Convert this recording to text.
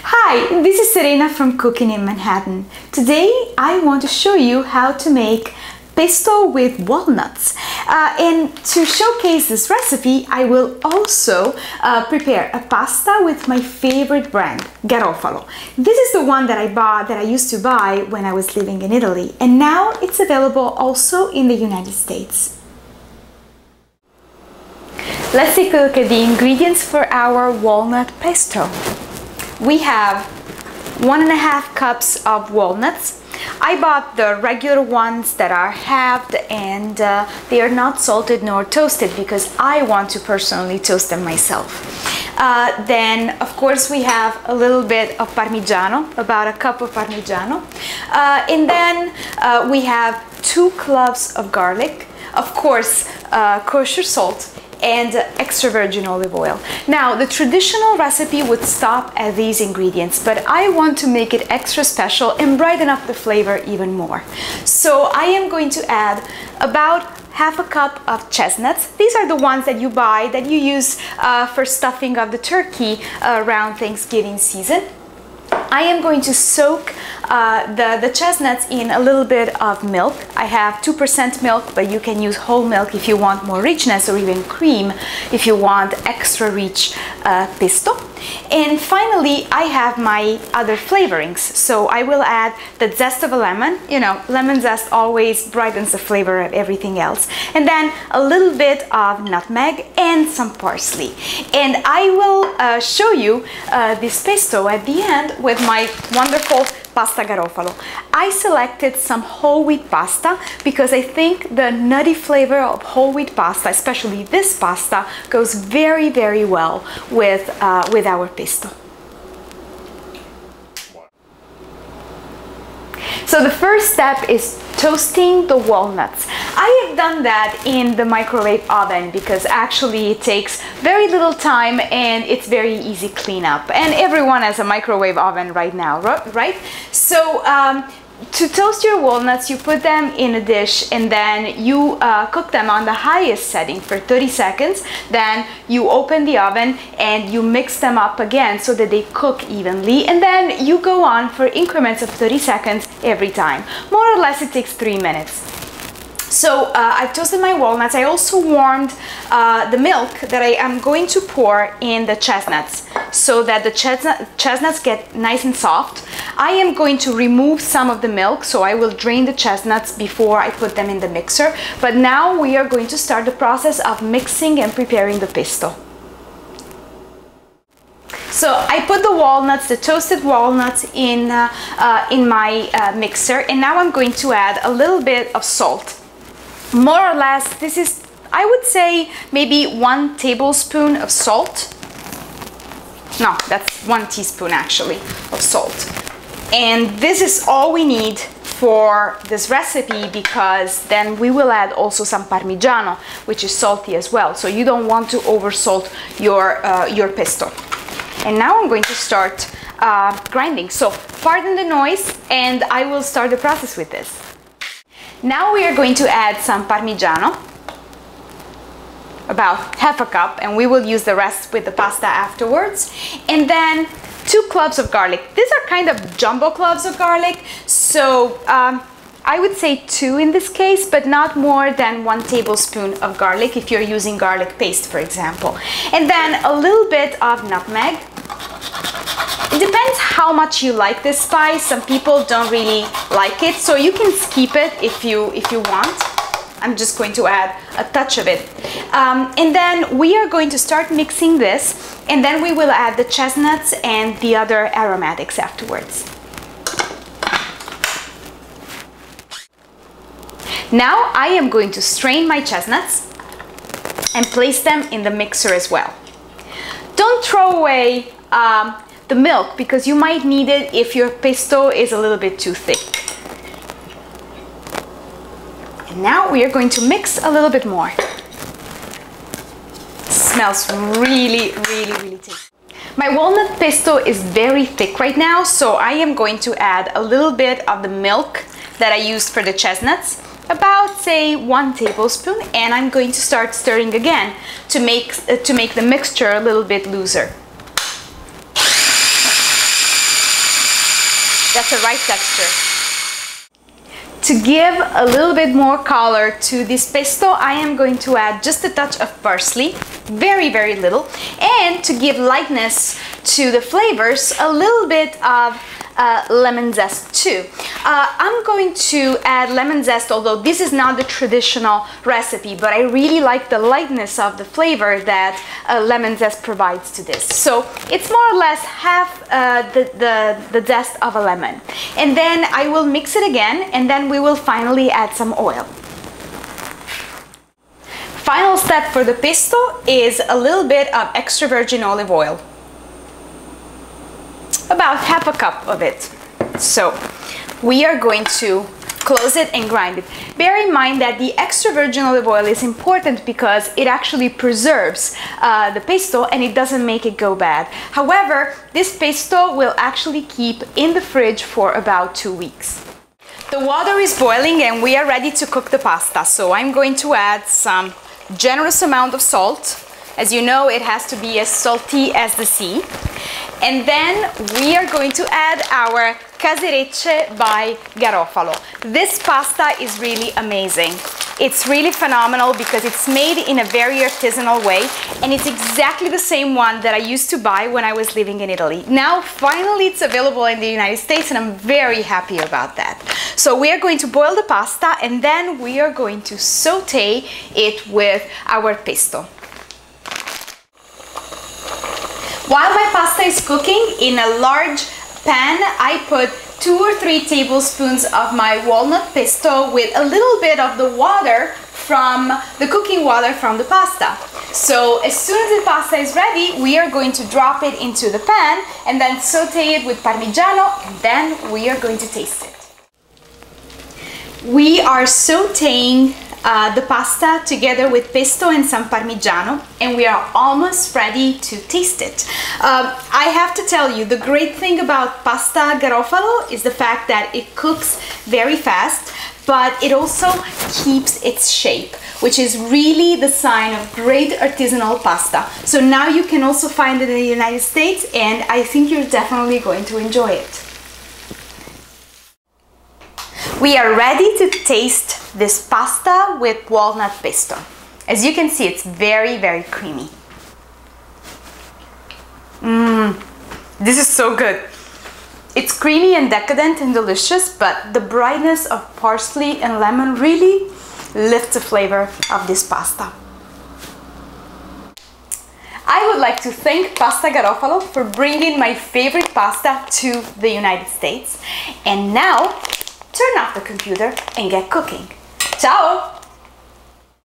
Hi, this is Serena from Cooking in Manhattan. Today I want to show you how to make pesto with walnuts. And to showcase this recipe, I will also prepare a pasta with my favorite brand, Garofalo. This is the one that I used to buy when I was living in Italy, and now it's available also in the United States. Let's take a look at the ingredients for our walnut pesto. We have 1.5 cups of walnuts. I bought the regular ones that are halved and they are not salted nor toasted because I want to personally toast them myself. Then of course we have a little bit of Parmigiano, about a cup of Parmigiano. And then we have 2 cloves of garlic, of course kosher salt, and extra virgin olive oil. Now, the traditional recipe would stop at these ingredients, but I want to make it extra special and brighten up the flavor even more. So I am going to add about half a cup of chestnuts. These are the ones that you buy, that you use for stuffing of the turkey around Thanksgiving season. I am going to soak the chestnuts in a little bit of milk. I have 2% milk, but you can use whole milk if you want more richness, or even cream if you want extra rich pesto. And finally, I have my other flavorings. So I will add the zest of a lemon. You know, lemon zest always brightens the flavor of everything else. And then a little bit of nutmeg and some parsley. And I will show you this pesto at the end with my wonderful Pasta GAROFALO. I selected some whole wheat pasta because I think the nutty flavor of whole wheat pasta, especially this pasta, goes very, very well with our pesto. So the first step is toasting the walnuts. I have done that in the microwave oven because actually it takes very little time and it's very easy cleanup. And everyone has a microwave oven right now, right? So to toast your walnuts, you put them in a dish and then you cook them on the highest setting for 30 seconds. Then you open the oven and you mix them up again so that they cook evenly. And then you go on for increments of 30 seconds every time. More or less, it takes 3 minutes. So I've toasted my walnuts. I also warmed the milk that I am going to pour in the chestnuts so that the chestnuts get nice and soft. I am going to remove some of the milk, so I will drain the chestnuts before I put them in the mixer. But now we are going to start the process of mixing and preparing the pesto. So I put the walnuts, the toasted walnuts, in my mixer, and now I'm going to add a little bit of salt. More or less, this is, I would say, maybe 1 tablespoon of salt. No, that's 1 teaspoon actually of salt. And this is all we need for this recipe because then we will add also some Parmigiano, which is salty as well. So you don't want to oversalt your pesto. And now I'm going to start grinding. So pardon the noise, and I will start the process with this. Now we are going to add some Parmigiano, about half a cup, and we will use the rest with the pasta afterwards. And then 2 cloves of garlic. These are kind of jumbo cloves of garlic, so I would say 2 in this case, but not more than 1 tablespoon of garlic if you're using garlic paste, for example. And then a little bit of nutmeg. It depends how much you like this spice. Some people don't really like it, so you can skip it if you want. I'm just going to add a touch of it. And then we are going to start mixing this, and then we will add the chestnuts and the other aromatics afterwards. Now I am going to strain my chestnuts and place them in the mixer as well. Don't throw away the milk because you might need it if your pesto is a little bit too thick. And now we are going to mix a little bit more. It smells really, really, really tasty. My walnut pesto is very thick right now, so I am going to add a little bit of the milk that I used for the chestnuts, about say 1 tablespoon, and I'm going to start stirring again to make the mixture a little bit looser. That's the right texture. To give a little bit more color to this pesto, I am going to add just a touch of parsley, very, very little, and to give lightness to the flavors, a little bit of lemon zest too. I'm going to add lemon zest, although this is not the traditional recipe, but I really like the lightness of the flavor that lemon zest provides to this. So it's more or less half the zest of a lemon. And then I will mix it again, and then we will finally add some oil. Final step for the pesto is a little bit of extra virgin olive oil. About half a cup of it. So we are going to close it and grind it. Bear in mind that the extra virgin olive oil is important because it actually preserves the pesto and it doesn't make it go bad. However, this pesto will actually keep in the fridge for about 2 weeks. The water is boiling and we are ready to cook the pasta. So I'm going to add some generous amount of salt. As you know, it has to be as salty as the sea. And then we are going to add our caserecce by Garofalo. This pasta is really amazing. It's really phenomenal because it's made in a very artisanal way, and it's exactly the same one that I used to buy when I was living in Italy. Now, finally, it's available in the United States, and I'm very happy about that. So we are going to boil the pasta, and then we are going to saute it with our pesto. While my pasta is cooking, in a large pan, I put 2 or 3 tablespoons of my walnut pesto with a little bit of the water from the cooking water from the pasta. So as soon as the pasta is ready, we are going to drop it into the pan and then saute it with Parmigiano, and then we are going to taste it. We are sauteing the pasta together with pesto and some Parmigiano, and we are almost ready to taste it. I have to tell you, the great thing about pasta Garofalo is the fact that it cooks very fast, but it also keeps its shape, which is really the sign of great artisanal pasta. So now you can also find it in the United States, and I think you're definitely going to enjoy it. We are ready to taste this pasta with walnut pesto. As you can see, it's very, very creamy. This is so good. It's creamy and decadent and delicious, but the brightness of parsley and lemon really lifts the flavor of this pasta. I would like to thank Pasta Garofalo for bringing my favorite pasta to the United States. And now, turn off the computer and get cooking. Ciao!